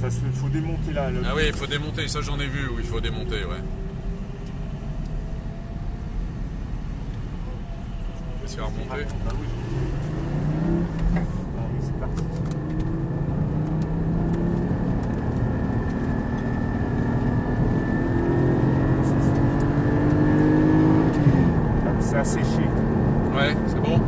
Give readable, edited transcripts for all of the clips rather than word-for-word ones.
Ça faut démonter là. Ah oui, il faut démonter, ça j'en ai vu où il faut démonter, ouais. On va se faire remonter. Ah oui. Allez, c'est parti. Ça a séché. Ouais, c'est bon.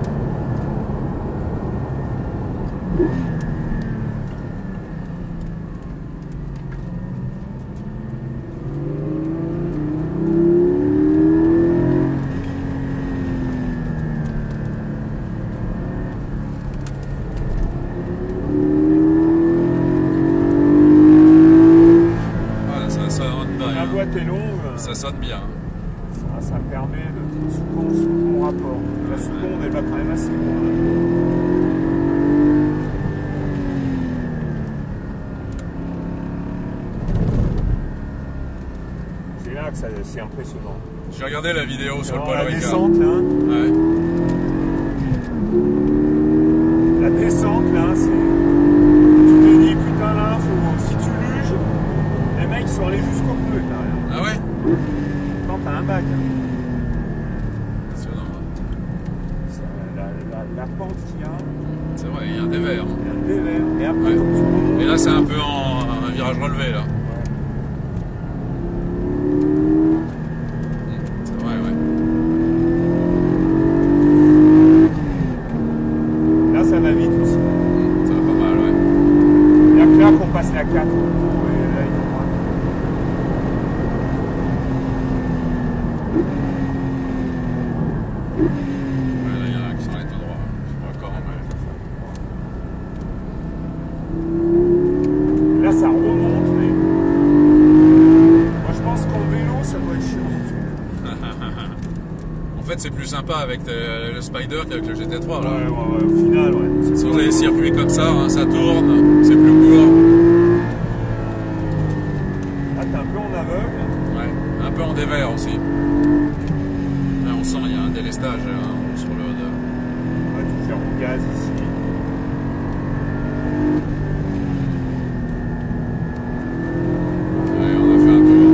La boîte est longue. Ça sonne bien. Ça permet de sous mon rapport. La seconde, elle va quand même assez loin. C'est là que c'est impressionnant. J'ai regardé la vidéo sur le Paul la Ricard. descente là. Ouais. La descente là, c'est. Tu te dis putain là, si tu luges, les mecs sont allés jusqu'au pneu, t'as rien. Ah ouais? Quand t'as un bac. La pente qu'il y a. C'est vrai, il y a un dévers. Il y a un dévers. Et après, Ouais. quand tu remontes, Et là, c'est un peu en un virage relevé, là. C'est vrai, ouais. là, ça va vite aussi. Ça va pas mal, ouais. Il y a que là qu'on passe la 4. Et là, il y aura. Ouais, là, il y en a qui sont à l'état droit. Je sais pas quand, mais... Là, ça remonte, mais. Moi, je pense qu'en vélo, ça doit être chiant. En fait, c'est plus sympa avec le Spider qu'avec le GT3, là. Ouais, au final, ouais. Sur les circuits comme ça, hein, ça tourne, c'est plus court. Là, t'es un peu en aveugle. Ouais, un peu en dévers aussi. Là, on sent, il y a un délestage sur le haut. On va tout faire au gaz ici. Ouais, on a fait un tour.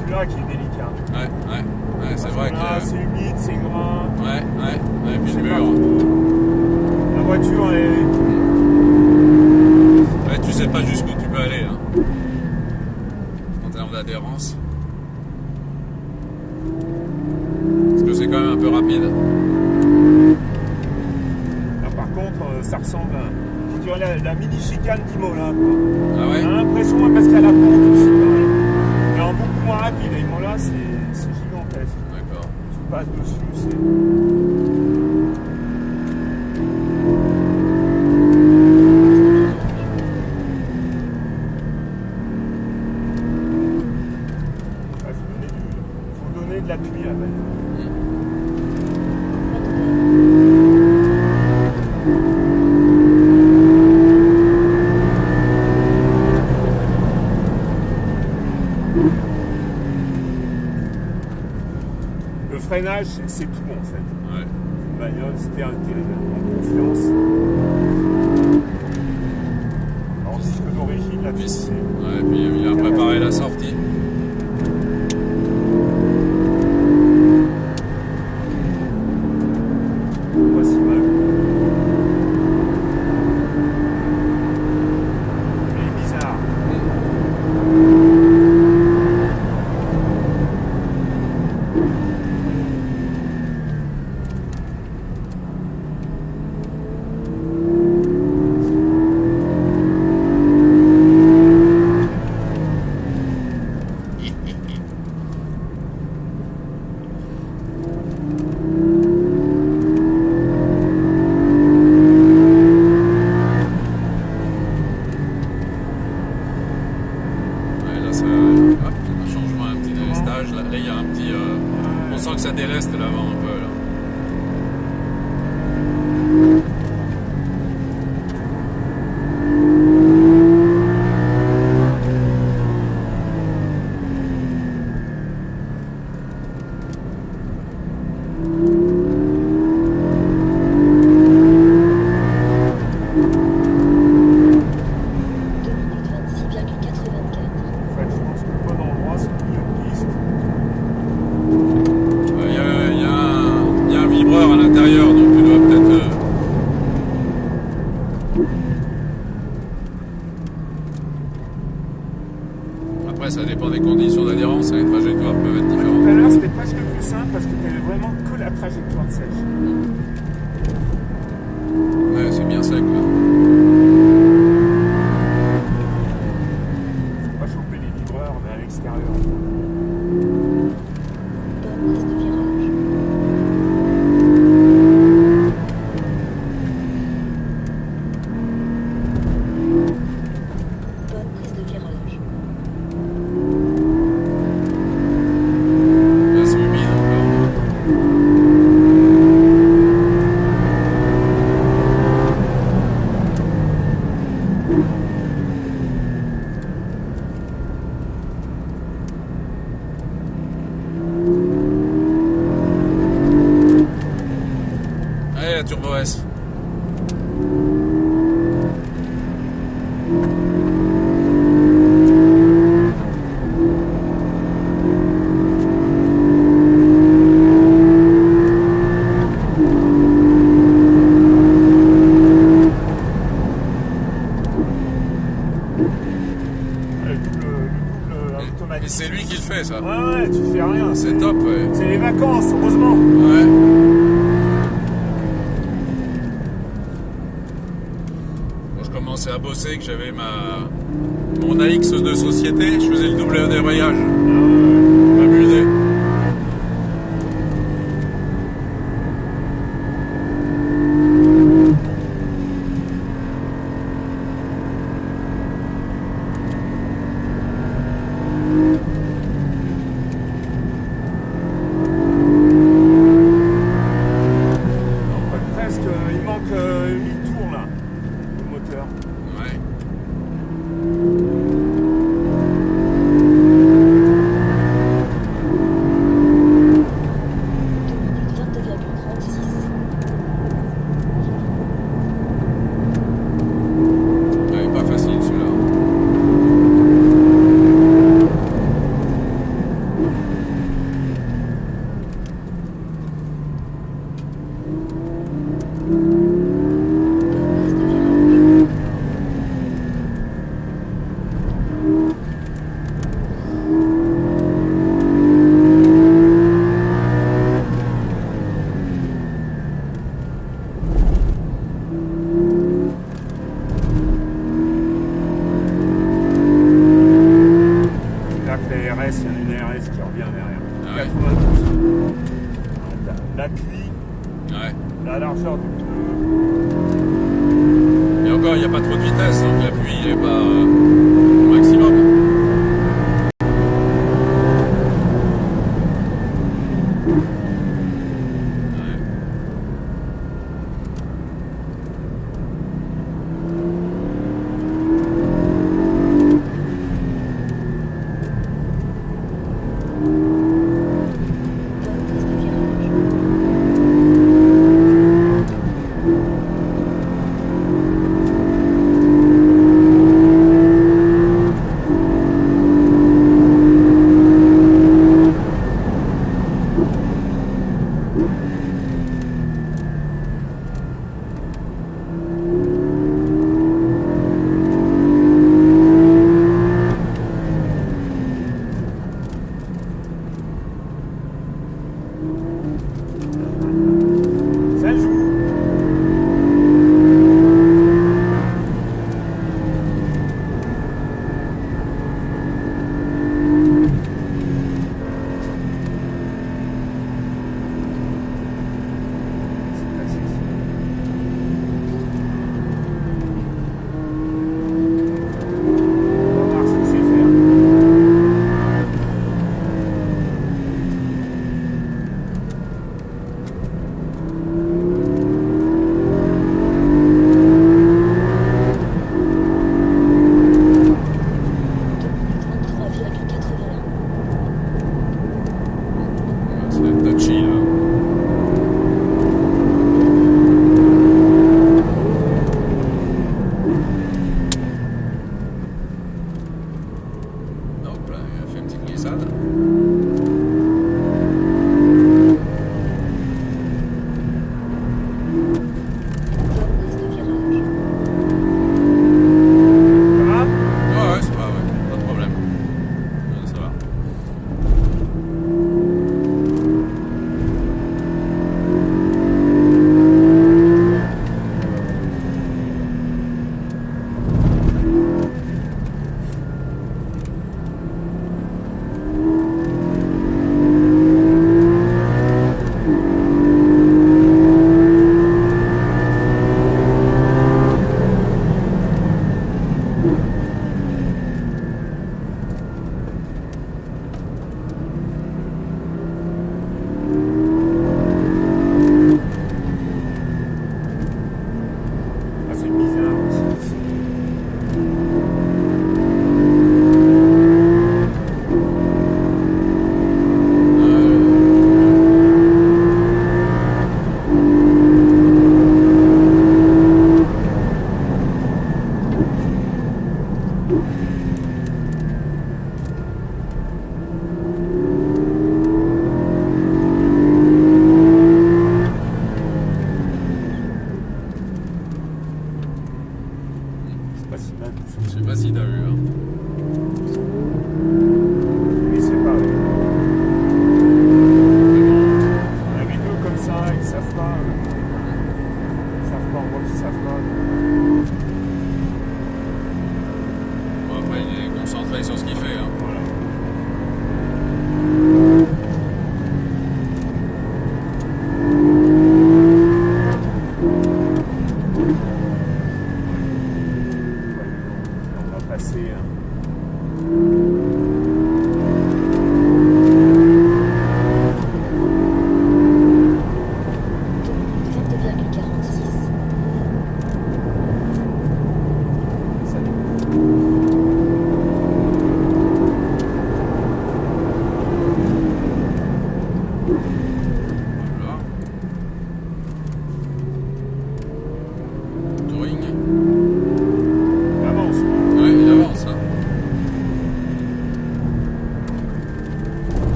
Celui-là qui est délicat. Ouais, c'est vrai Là, que... c'est humide, c'est gras. Ouais, et puis le C'est pas mur. trop. La voiture, elle est. Ouais, tu sais pas jusqu'où tu peux aller, hein, en termes d'adhérence. Parce que c'est quand même un peu rapide. Là, par contre, ça ressemble à. Je dirais la mini-chicane d'Imola, quoi. Ah ouais? On a l'impression, parce qu'elle a la pente aussi, quand même. Mais en beaucoup moins rapide. Et Imola, c'est gigantesque. D'accord. Tu passes dessus, c'est. Ouais, faut donner de l'appui à la bagnole. Le freinage, c'est tout en fait. Ouais. Une bagnole, c'était en confiance. Alors, disque d'origine, la Puis, vis. ouais, puis il a préparé la sortie. Pas si mal. Mais bizarre. Ouais, là, ça, hop, un changement, un petit délestage. Là, il y a un petit... on sent que ça déleste l'avant un peu, là. Ouais, ça dépend des conditions d'adhérence, les trajectoires peuvent être Tout différentes. à l'heure, c'était presque plus simple parce que tu avais vraiment que la trajectoire de sèche. Ouais, c'est bien sec là. Faut pas choper les vibreurs, mais à l'extérieur. Bonne prise de virage. Bonne prise de virage. Là, c'est humide encore. Allez, la Turbo S. Le double Et automatique. c'est lui qui le fait, ça. Ouais, tu fais rien. C'est top, ouais. C'est les vacances, heureusement. Ouais. Quand je commençais à bosser, que j'avais mon AX de société, je faisais le double débrayage. Ah ouais. Je m'amusais. Presque, il manque 1000 tours là, le moteur. Ouais. Autominute 22,36. Ouais, pas facile celui-là. Bonne prise de virage. Là que la RS, il y en a une RS qui revient derrière. Ah ouais. 92. L'appui, Ouais. la largeur du pneu. Et encore, il n'y a pas trop de vitesse, donc l'appui, il est pas au maximum. Ouais. Bonne prise de virage. C'est pas si mal tout ça. Je sais pas si t'as vu. Hein. Oui, c'est pareil. On a vu deux comme ça, ils savent pas. Ils savent pas, on voit qu'ils savent pas. Bon, après, il est concentré sur ce qu'il fait. Hein. Voilà. On va passer. Voilà. Touring. Il avance. Ouais, il avance. Hein.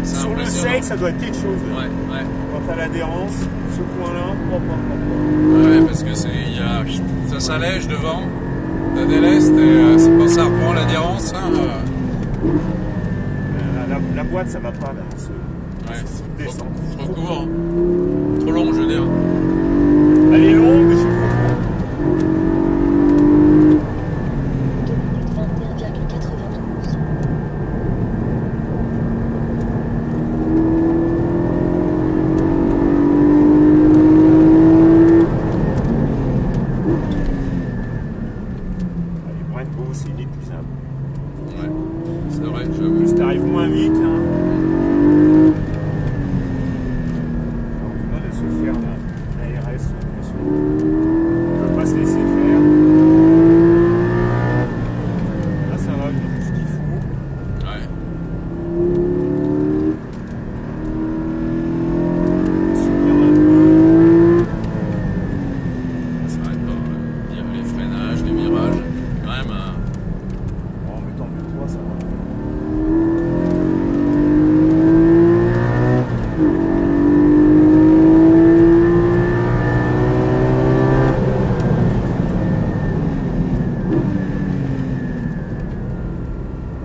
Sur le sec, ça doit être quelque chose. Ouais, ouais. Quand t'as l'adhérence, ce point-là, ouais, parce que ça s'allège devant, ça déleste et c'est quand ça reprend l'adhérence. Hein, la boîte, ça va pas là. Ouais, trop court, trop long, je veux dire. Elle est longue, mais je suis trop court. 2 minutes 21,92. C'est inépuisable. Ouais, c'est vrai, j'avoue. Plus t'arrives moins vite, là. On va se faire la RS, on ne peut pas se laisser faire. Là, ça va, il y a tout ce qu'il faut. Ouais. Subir un peu. Ça s'arrête pas. Les freinages, les virages. Quand même. En mettant de toi, ça va.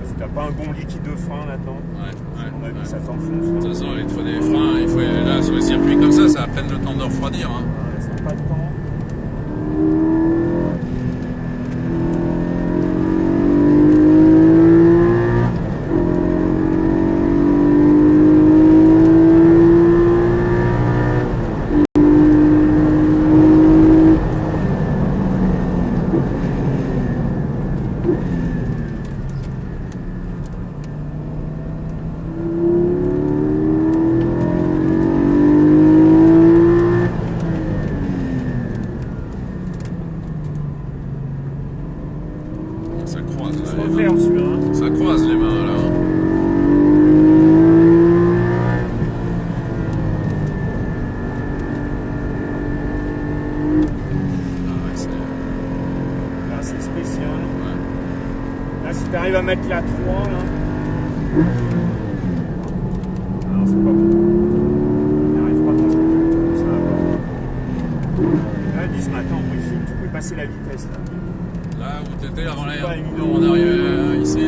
Si t'as pas un bon liquide de frein là-dedans, Ouais, on a vu ouais. ça t'enfonce. De toute façon, il te faut des freins. Il faut, là, sur les circuits comme ça a à peine le temps de refroidir. Hein. Ça n'a pas de temps. Ça croise Il se là, les referme mains. celui-là. Hein. Ça croise les mains là. Ah ouais, c'est... Là, c'est spécial. Ouais. Là, si tu arrives à mettre la 3, là. Non, c'est pas bon. Il n'arrive pas dans le ça va pas. Là, ils disent, mais attends, Brigitte, tu peux passer la vitesse là. Là où t'étais avant C'est l'air, pas évident. on arrive ici là.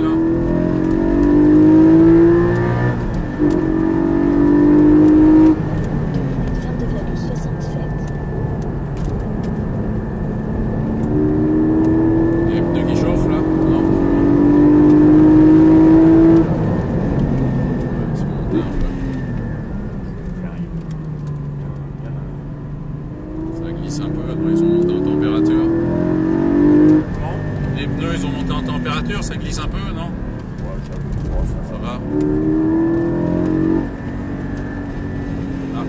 Les pneus qui chauffent là? Non. Ouais, ils sont montés un peu. J'arrive. Ça glisse un peu, après ils sont montés en température. Comment? Les pneus ils ont monté en température, ça glisse un peu, non? Ouais, ça Ça va. Ah.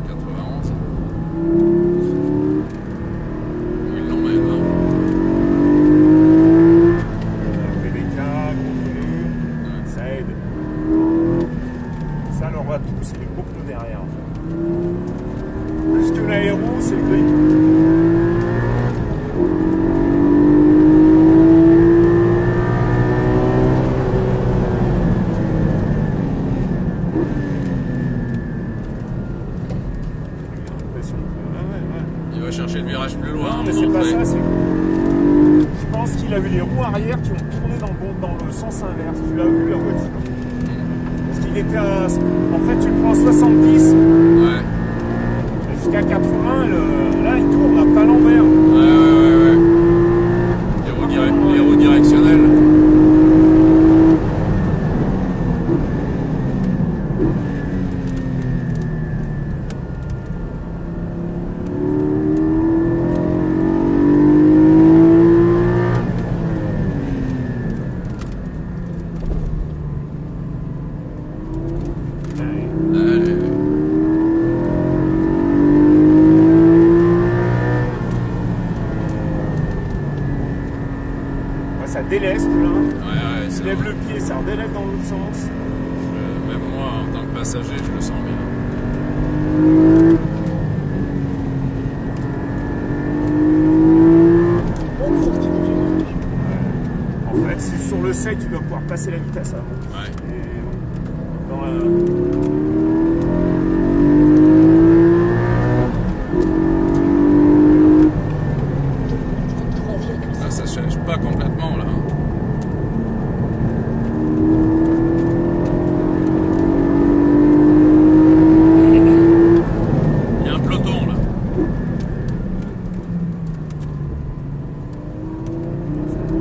91. Où ils l'emmènent là? PBK, gros pneus, ça aide. Ça, on le voit tout, c'est les gros pneus derrière. En fait. Plus que l'aéro, c'est le gris. Il va chercher le virage plus loin. Non, mais c'est pas ça, c'est. Je pense qu'il a eu les roues arrière qui ont tourné dans le sens inverse. Tu l'as vu la voiture. Parce qu'il était à. En fait, tu le prends à 70, Ouais. et jusqu'à 80, là il tourne à pas l'envers. Ouais. Les roues directionnelles. Allez. Ouais, ça déleste là. Ouais, Tu ça lèves va. le pied, ça redéleste dans l'autre sens. Même moi, en tant que passager, je le sens bien. Bonne sortie de virage. En fait, c'est sur le seuil, tu dois pouvoir passer la vitesse avant. Ouais. Et bon, dans la. Là, ça se cherche pas complètement là. Il y a un peloton là.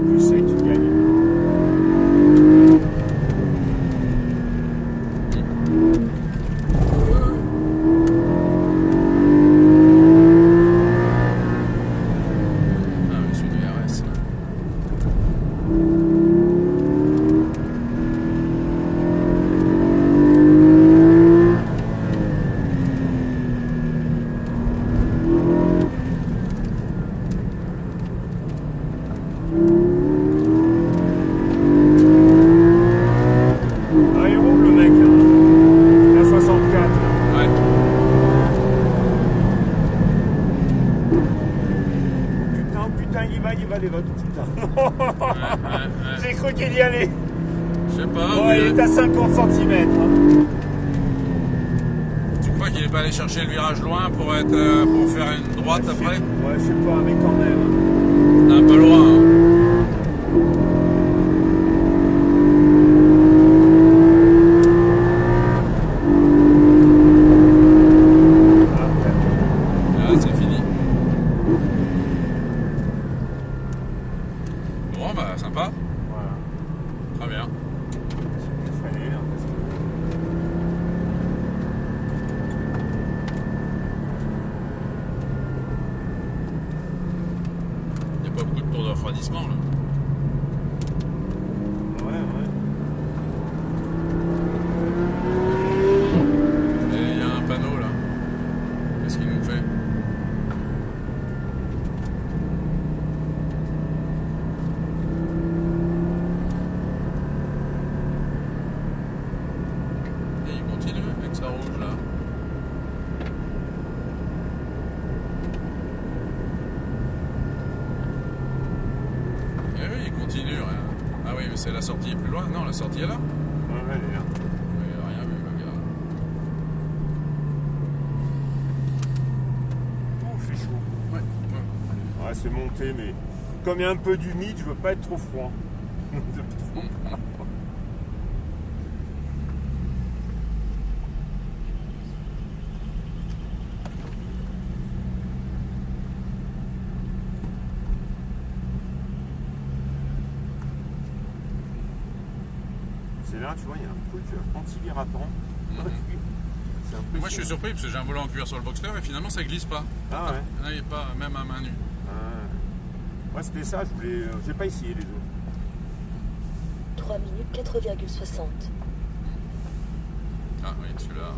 Plus sec, tu gagnes. Ah, monsieur du RS. Ah, il roule le mec, hein. Il a 64. Ouais. Putain, il va les votes, putain. Ouais. J'ai cru qu'il y allait. Je sais pas. Bon, mais- il est à 50 cm. Tu crois qu'il est pas allé chercher le virage loin pour faire une droite après? Ouais, je sais pas, mais quand même. C'est un peu loin. Hein. Ah, peut-être. Là, c'est fini. Bon, bah, sympa. Voilà. Très bien. Je vais freiner, là, parce que- Il n'y a pas beaucoup de tours de refroidissement là. Ouais. Et il y a un panneau là. Qu'est-ce qu'il nous fait? oui, mais c'est la sortie est plus loin. Non, la sortie est là. Ouais, elle est là. Il a rien vu, le gars. Oh, il fait chaud. Ouais. Ouais, c'est monté, mais comme il y a un peu d'humide, je veux pas être trop froid. C'est là, tu vois, il y a un truc anti-dérapant. C'est un peu. Moi, je suis surpris parce que j'ai un volant en cuir sur le Boxster et finalement, ça glisse pas. Ah ouais. Là, il n'est pas même à main nue. Ouais, c'était ça, je voulais. J'ai pas essayé les autres. 3 minutes 4,60. Ah oui, celui-là.